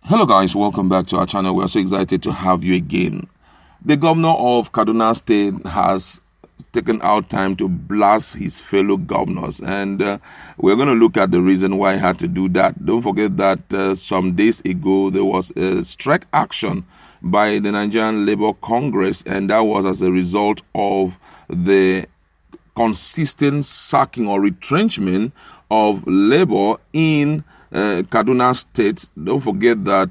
Hello guys, welcome back to our channel. We're so excited to have you again. The governor of Kaduna State has taken out time to blast his fellow governors, and we're going to look at the reason why he had to do that. Don't forget that some days ago there was a strike action by the Nigerian Labour Congress, and that was as a result of the consistent sacking or retrenchment of labor in Kaduna State. Don't forget that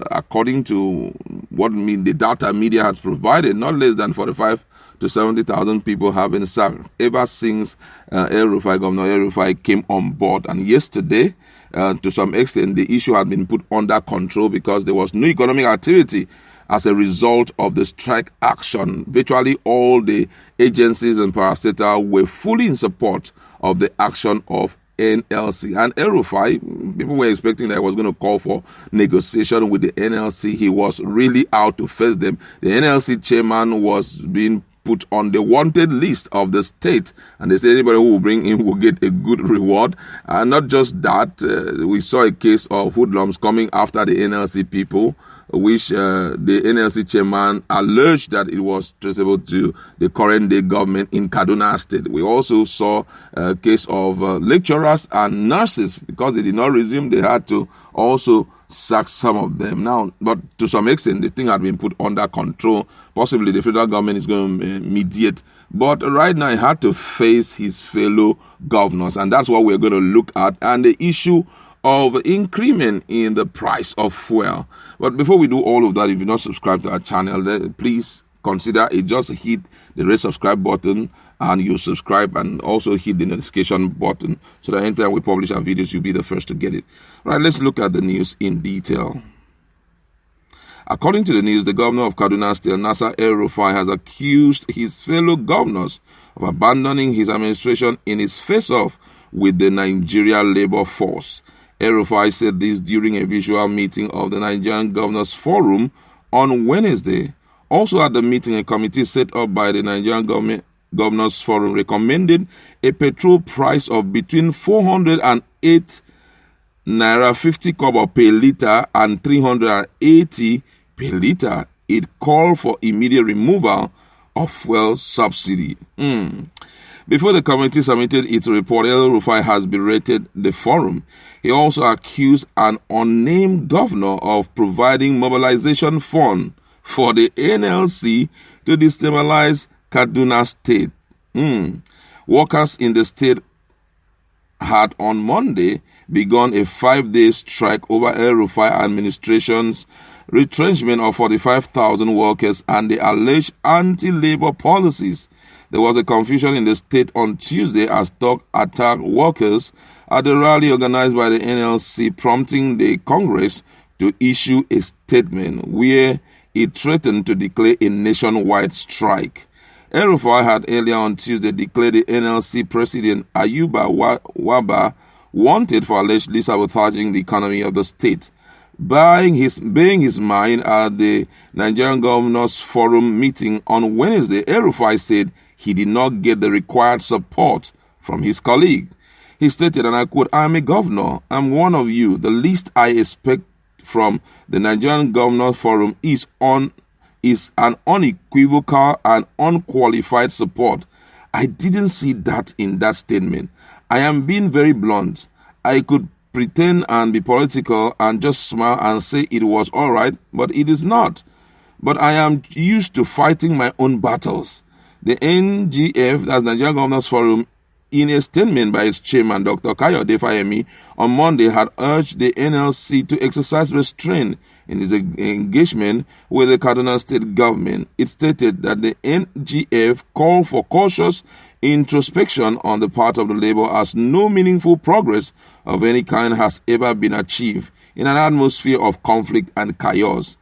according to what the data media has provided, not less than 45 to 70,000 people have been sacked ever since Rufai, Governor Rufai came on board. And yesterday, to some extent, the issue had been put under control because there was no economic activity as a result of the strike action. Virtually all the agencies and parastatals were fully in support of the action of NLC. And Rufai, people were expecting that he was going to call for negotiation with the NLC. He was really out to face them. The NLC chairman was being put on the wanted list of the state, and they said anybody who will bring him will get a good reward. And not just that, we saw a case of hoodlums coming after the NLC people, which the NLC chairman alleged that it was traceable to the current day government in Kaduna State. We also saw a case of lecturers and nurses. Because they did not resume, they had to also sack some of them. Now, but to some extent, the thing had been put under control. Possibly the federal government is going to mediate. But right now, he had to face his fellow governors, and that's what we're going to look at. And the issue of increment in the price of fuel. But before we do all of that, if you're not subscribed to our channel, then please consider it. Just hit the red subscribe button and you subscribe, and also hit the notification button so that anytime we publish our videos, you'll be the first to get it. All right, let's look at the news in detail. According to the news, the governor of Kaduna State, Nasir El-Rufai, has accused his fellow governors of abandoning his administration in his face-off with the Nigeria labor force. El-Rufai said this during a visual meeting of the Nigerian Governors Forum on Wednesday. Also at the meeting, a committee set up by the Nigerian Governors Forum recommended a petrol price of between 408 naira 50 kobo per litre and 380 per litre. It called for immediate removal of fuel subsidy. Before the committee submitted its report, El-Rufai has berated the forum. He also accused an unnamed governor of providing mobilization fund for the NLC to destabilize Kaduna State. Workers in the state had on Monday begun a 5-day strike over El-Rufai administration's retrenchment of 45,000 workers and the alleged anti-labor policies. There was a confusion in the state on Tuesday as talk attacked workers at the rally organized by the NLC, prompting the Congress to issue a statement where it threatened to declare a nationwide strike. El-Rufai had earlier on Tuesday declared the NLC president Ayuba Waba wanted for allegedly sabotaging the economy of the state. Bearing his mind at the Nigerian Governors Forum meeting on Wednesday, El-Rufai said he did not get the required support from his colleague. He stated, and I quote, "I am a governor. I'm one of you. The least I expect from the Nigerian Governors Forum is an unequivocal and unqualified support. I didn't see that in that statement. I am being very blunt. I could pretend and be political and just smile and say it was all right, but it is not. But I am used to fighting my own battles." The NGF, that's Nigerian Governors Forum, in a statement by its chairman, Dr. Kayode Fayemi, on Monday had urged the NLC to exercise restraint in its engagement with the Kaduna State government. It stated that the NGF called for cautious introspection on the part of the labor as no meaningful progress of any kind has ever been achieved in an atmosphere of conflict and chaos.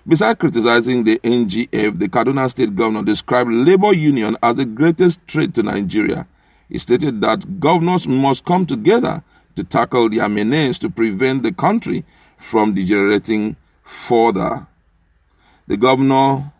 Besides criticizing the NGF, the Kaduna State governor described labor union as the greatest threat to Nigeria. He stated that governors must come together to tackle their menace to prevent the country from degenerating further. The governor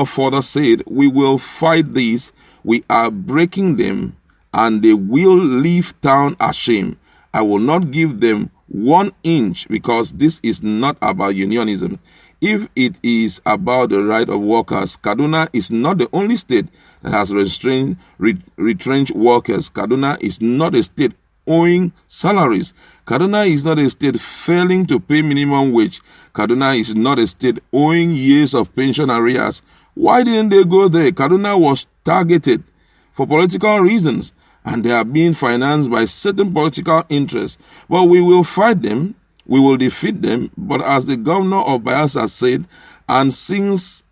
further said, "We will fight this. We are breaking them, and they will leave town ashamed. I will not give them 1 inch, because this is not about unionism. If it is about the right of workers, Kaduna is not the only state that has retrenched workers. Kaduna is not a state owing salaries. Kaduna is not a state failing to pay minimum wage. Kaduna is not a state owing years of pension arrears. Why didn't they go there? Kaduna was targeted for political reasons, and they are being financed by certain political interests. But we will fight them. We will defeat them. But as the governor of Biafra said, and since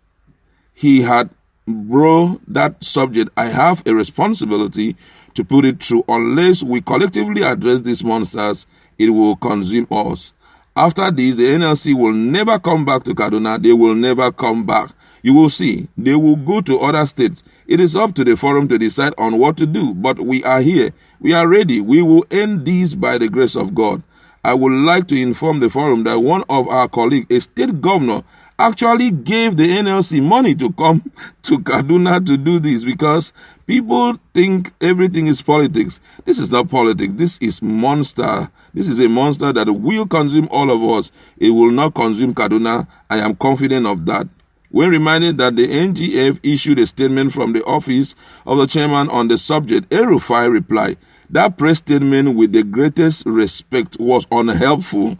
he had brought that subject, I have a responsibility to put it through. Unless we collectively address these monsters, it will consume us. After this, the NLC will never come back to Kaduna. They will never come back. You will see. They will go to other states. It is up to the forum to decide on what to do. But we are here. We are ready. We will end this by the grace of God. I would like to inform the forum that one of our colleagues, a state governor, actually gave the NLC money to come to Kaduna to do this, because people think everything is politics. This is not politics. This is monster. This is a monster that will consume all of us. It will not consume Kaduna. I am confident of that. When reminded that the NGF issued a statement from the office of the chairman on the subject, Rufai replied, "That press statement, with the greatest respect, was unhelpful."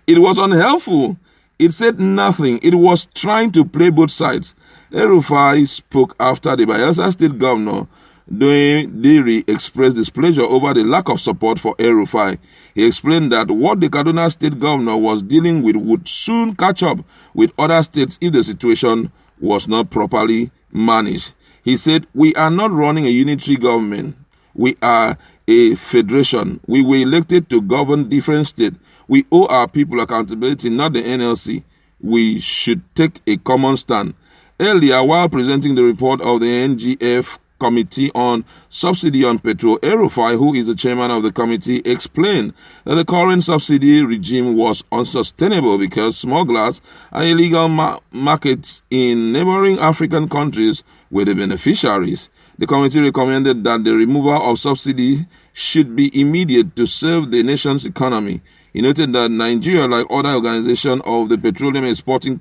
It was unhelpful. It said nothing. It was trying to play both sides. Rufai spoke after the Biafra state governor, Diri, expressed displeasure over the lack of support for Rufai. He explained that what the Kaduna state governor was dealing with would soon catch up with other states if the situation was not properly managed. He said, "We are not running a unitary government. We are a federation. We were elected to govern different states. We owe our people accountability, not the NLC. We should take a common stand." Earlier, while presenting the report of the NGF Committee on Subsidy on Petrol, Rufai, who is the chairman of the committee, explained that the current subsidy regime was unsustainable because smugglers and illegal markets in neighboring African countries were the beneficiaries. The committee recommended that the removal of subsidy should be immediate to serve the nation's economy. He noted that Nigeria, like other organizations of the petroleum exporting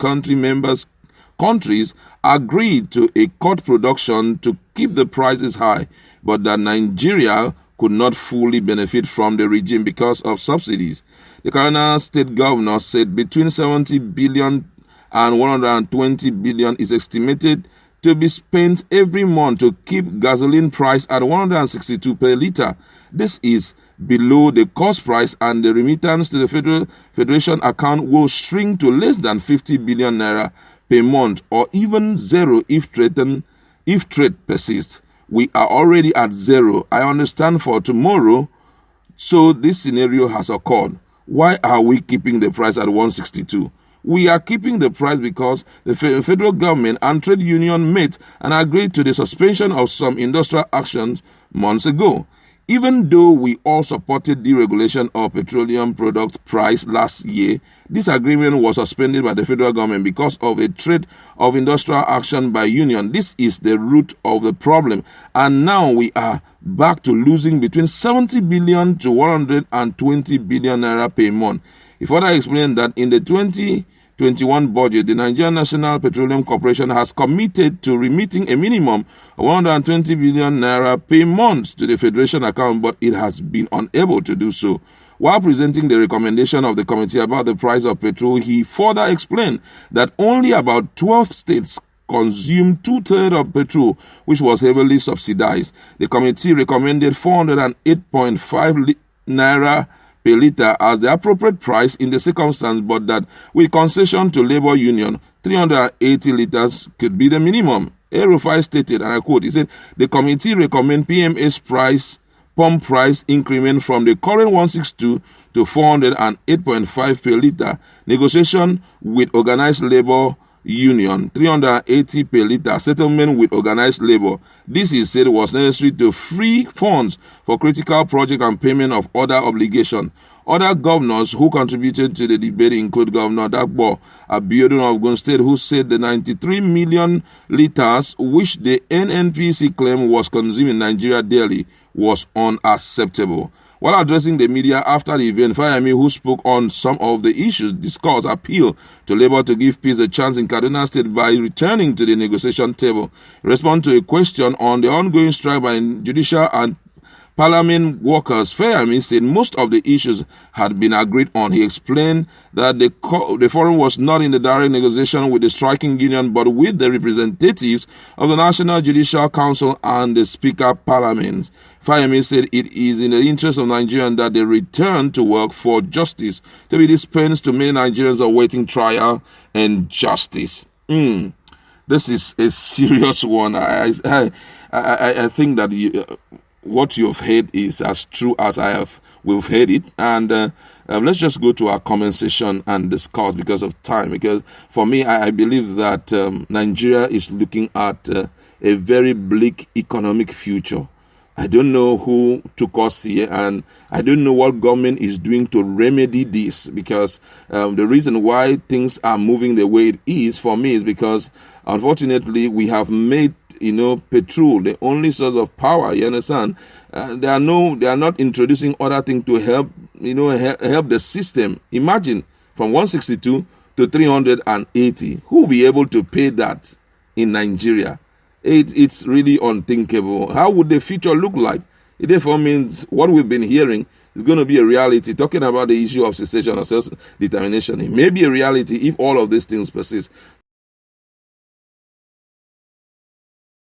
countries, agreed to a cut production to keep the prices high, but that Nigeria could not fully benefit from the regime because of subsidies. The Kaduna state governor said between 70 billion and 120 billion is estimated to be spent every month to keep gasoline price at 162 per litre. This is below the cost price, and the remittance to the Federation account will shrink to less than 50 billion naira per month, or even zero if trade persists. We are already at zero. I understand for tomorrow, so this scenario has occurred. Why are we keeping the price at 162? We are keeping the price because the federal government and trade union met and agreed to the suspension of some industrial actions months ago. Even though we all supported deregulation of petroleum product price last year, this agreement was suspended by the federal government because of a threat of industrial action by union. This is the root of the problem. And now we are back to losing between 70 billion to 120 billion naira per month. He further explained that in the 2021 budget, the Nigerian National Petroleum Corporation has committed to remitting a minimum of 120 billion naira per month to the Federation account, but it has been unable to do so. While presenting the recommendation of the committee about the price of petrol, he further explained that only about 12 states consume 2/3 of petrol, which was heavily subsidized. The committee recommended 408.5 naira per litre as the appropriate price in the circumstance, but that with concession to labor union, 380 litres could be the minimum. Rufai stated, and I quote, he said, "The committee recommend PMS pump price increment from the current 162 to 408.5 per litre. Negotiation with organized labor union, 380 per litre. Settlement with organized labor. This, he said, was necessary to free funds for critical project and payment of other obligations." Other governors who contributed to the debate include Governor Dagbo Abiodun of Ogun State, who said the 93 million litres which the NNPC claimed was consumed in Nigeria daily was unacceptable. While addressing the media after the event, Fayemi, who spoke on some of the issues discussed, appealed to Labour to give peace a chance in Kaduna State by returning to the negotiation table. In response to a question on the ongoing strike by judicial and Parliament workers, Fayemi said most of the issues had been agreed on. He explained that the forum was not in the direct negotiation with the striking union, but with the representatives of the National Judicial Council and the Speaker Parliament. Fayemi said it is in the interest of Nigerians that they return to work for justice to be dispensed to many Nigerians awaiting trial and justice. This is a serious one. I think that what you've heard is as true as we've heard it. And let's just go to our comment section and discuss because of time. Because for me, I believe that Nigeria is looking at a very bleak economic future. I don't know who took us here, and I don't know what government is doing to remedy this, because the reason why things are moving the way it is for me is because, unfortunately, we have made petrol the only source of power. You understand? They are not introducing other things to help help the system. Imagine from 162 to 380. Who will be able to pay that in Nigeria? It's really unthinkable. How would the future look like? It therefore means what we've been hearing is going to be a reality. Talking about the issue of secession or self-determination, it may be a reality if all of these things persist.